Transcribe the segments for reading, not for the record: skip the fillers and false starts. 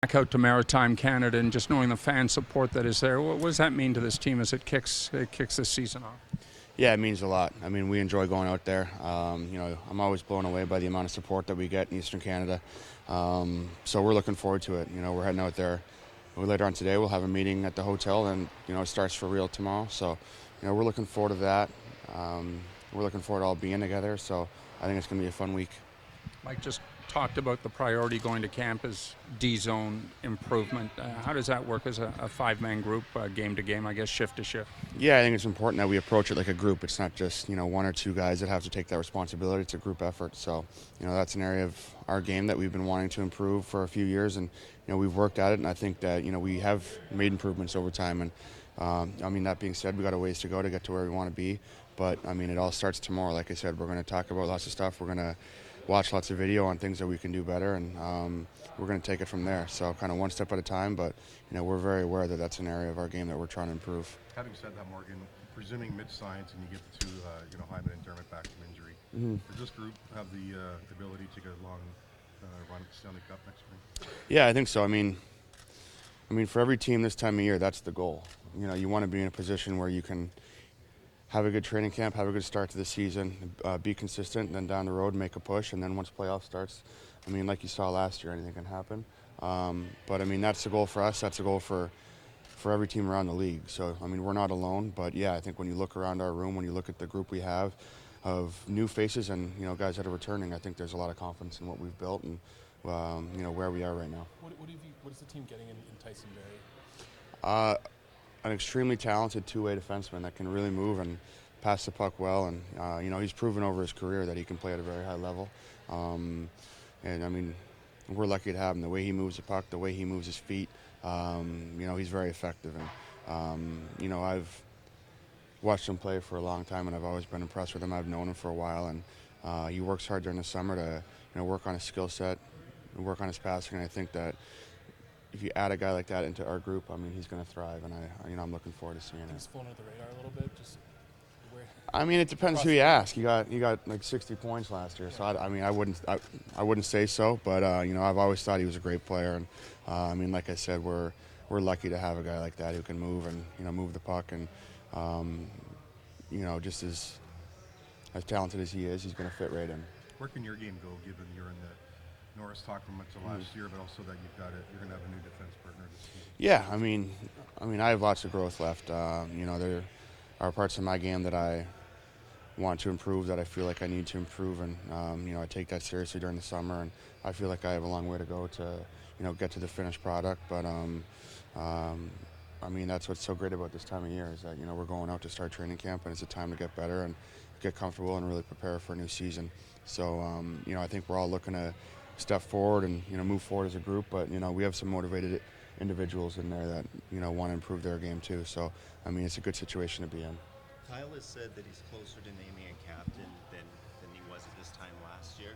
Back out to Maritime Canada and just knowing the fan support that is there. What does that mean to this team as it kicks this season off? Yeah, it means a lot. I mean, we enjoy going out there. I'm always blown away by the amount of support that we get in Eastern Canada. So we're looking forward to it. We're heading out there later on today. We'll have a meeting at the hotel, and it starts for real tomorrow. So, we're looking forward to that. We're looking forward to all being together. So I think it's going to be a fun week. Mike just talked about the priority going to camp is D-zone improvement. How does that work as a five-man group, game to game, I guess, shift to shift? Yeah, I think it's important that we approach it like a group. It's not just, one or two guys that have to take that responsibility. It's a group effort. So, that's an area of our game that we've been wanting to improve for a few years. And, we've worked at it. And I think that, we have made improvements over time. And, that being said, we got a ways to go to get to where we want to be. But, it all starts tomorrow. Like I said, we're going to talk about lots of stuff. We're going to watch lots of video on things that we can do better, and we're going to take it from there. So kind of one step at a time, but we're very aware that that's an area of our game that we're trying to improve. Having said that, Morgan, presuming mid-science and you get the two, Hyman and Dermott back from injury, does this group have the ability to get a long run at the Stanley Cup next spring? Yeah, I think so. I mean, for every team this time of year, that's the goal. You want to be in a position where you can have a good training camp, have a good start to the season, be consistent, and then down the road make a push. And then once playoff starts, like you saw last year, anything can happen. But that's the goal for us. That's the goal for every team around the league. So, we're not alone. But, yeah, I think when you look around our room, when you look at the group we have of new faces and, guys that are returning, I think there's a lot of confidence in what we've built and, where we are right now. What is the team getting in Tyson Barrie? An extremely talented two-way defenseman that can really move and pass the puck well. And, he's proven over his career that he can play at a very high level. We're lucky to have him. The way he moves the puck, the way he moves his feet, he's very effective. And, I've watched him play for a long time, and I've always been impressed with him. I've known him for a while, and he works hard during the summer to work on his skill set and work on his passing. And I think that if you add a guy like that into our group, he's going to thrive, and I'm looking forward to seeing it. He's flown under the radar a little bit. Just it depends who you ask. You got like 60 points last year, so I wouldn't say so, but I've always thought he was a great player, and like I said, we're lucky to have a guy like that who can move and move the puck, and just as talented as he is, he's going to fit right in. Where can your game go, given you're in the Norris talked for much of last year, but also that you're going to have a new defense partner this season? Yeah, I have lots of growth left. There are parts of my game that I want to improve, that I feel like I need to improve, and I take that seriously during the summer, and I feel like I have a long way to go to get to the finished product. But that's what's so great about this time of year is that we're going out to start training camp, and it's a time to get better and get comfortable and really prepare for a new season. So I think we're all looking to step forward and move forward as a group, but we have some motivated individuals in there that want to improve their game too. So it's a good situation to be in. Kyle has said that he's closer to naming a captain than he was at this time last year.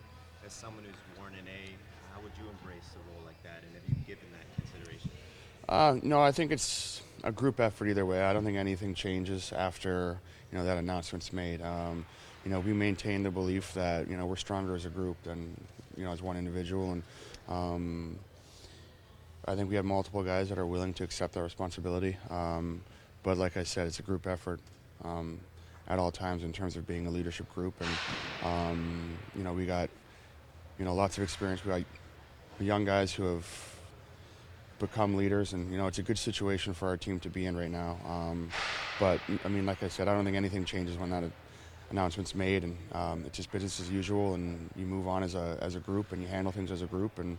As someone who's worn an A, how would you embrace a role like that, and have you given that consideration? No, I think it's a group effort either way. I don't think anything changes after that announcement's made. We maintain the belief that we're stronger as a group than as one individual, and I think we have multiple guys that are willing to accept that responsibility. But like I said, it's a group effort at all times in terms of being a leadership group, and we got lots of experience. We got young guys who have become leaders, and it's a good situation for our team to be in right now. But like I said, I don't think anything changes when that announcement's made, and it's just business as usual, and you move on as a group, and you handle things as a group, and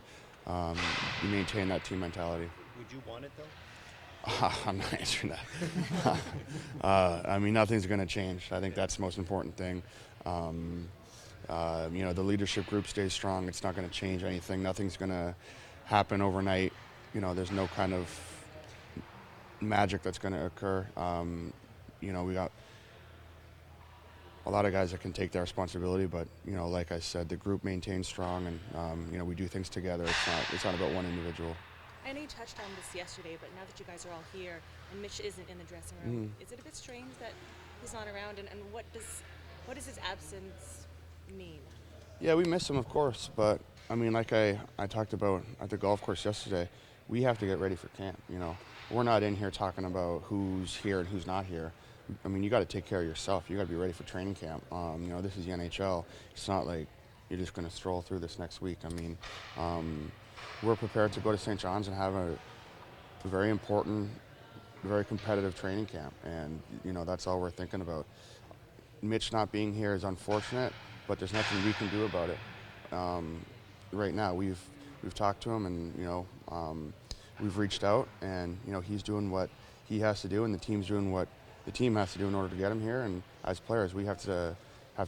you maintain that team mentality. Would you want it though? I'm not answering that. Nothing's going to change. I think that's the most important thing. The leadership group stays strong. It's not going to change anything. Nothing's going to happen overnight. There's no kind of magic that's going to occur. We got a lot of guys that can take that responsibility, but like I said, the group maintains strong, and we do things together. It's not about one individual. I know you touched on this yesterday, but now that you guys are all here and Mitch isn't in the dressing room, is it a bit strange that he's not around, and what does his absence mean? Yeah, we miss him, of course, but like I talked about at the golf course yesterday, we have to get ready for camp. You know, we're not in here talking about who's here and who's not here. I mean, you got to take care of yourself. You got to be ready for training camp. You know, this is the NHL. It's not like you're just going to stroll through this next week. I mean, we're prepared to go to St. John's and have a very important, very competitive training camp, and you know that's all we're thinking about. Mitch not being here is unfortunate, but there's nothing we can do about it. Right now, we've talked to him, and you know, we've reached out, and you know, he's doing what he has to do, and the team's doing what the team has to do in order to get him here. And as players, we have to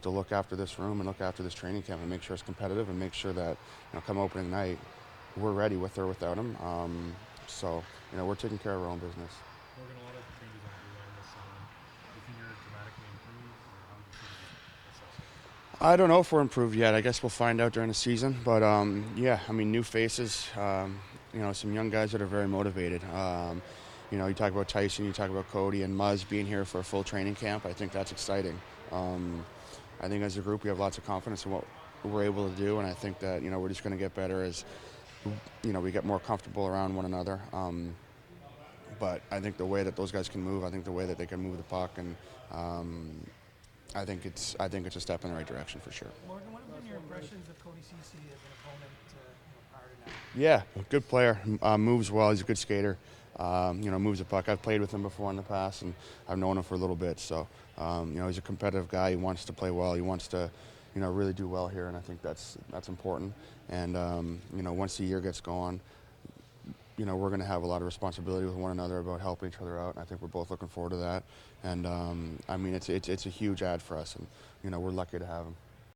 look after this room and look after this training camp and make sure it's competitive and make sure that, you know, come opening night, we're ready with or without him. So, you know, we're taking care of our own business. Morgan, a lot of changes on the line this summer. Do you think you're dramatically improved, or how would you assess it? I don't know if we're improved yet. I guess we'll find out during the season. But yeah, I mean, new faces. You know, some young guys that are very motivated. You know, you talk about Tyson, you talk about Cody and Muzz being here for a full training camp. I think that's exciting. I think as a group we have lots of confidence in what we're able to do, and I think that, you know, we're just going to get better as, you know, we get more comfortable around one another. But I think the way that those guys can move, I think the way that they can move the puck, and I think it's a step in the right direction for sure. Morgan, what have been your impressions of Cody Ceci as an opponent prior to now? Yeah, good player. Moves well. He's a good skater. You know, moves the puck. I've played with him before in the past, and I've known him for a little bit. So, you know, he's a competitive guy. He wants to play well. He wants to, you know, really do well here, and I think that's important. And you know, once the year gets going, you know, we're going to have a lot of responsibility with one another about helping each other out, and I think we're both looking forward to that. And I mean, it's a huge ad for us, and you know, we're lucky to have him.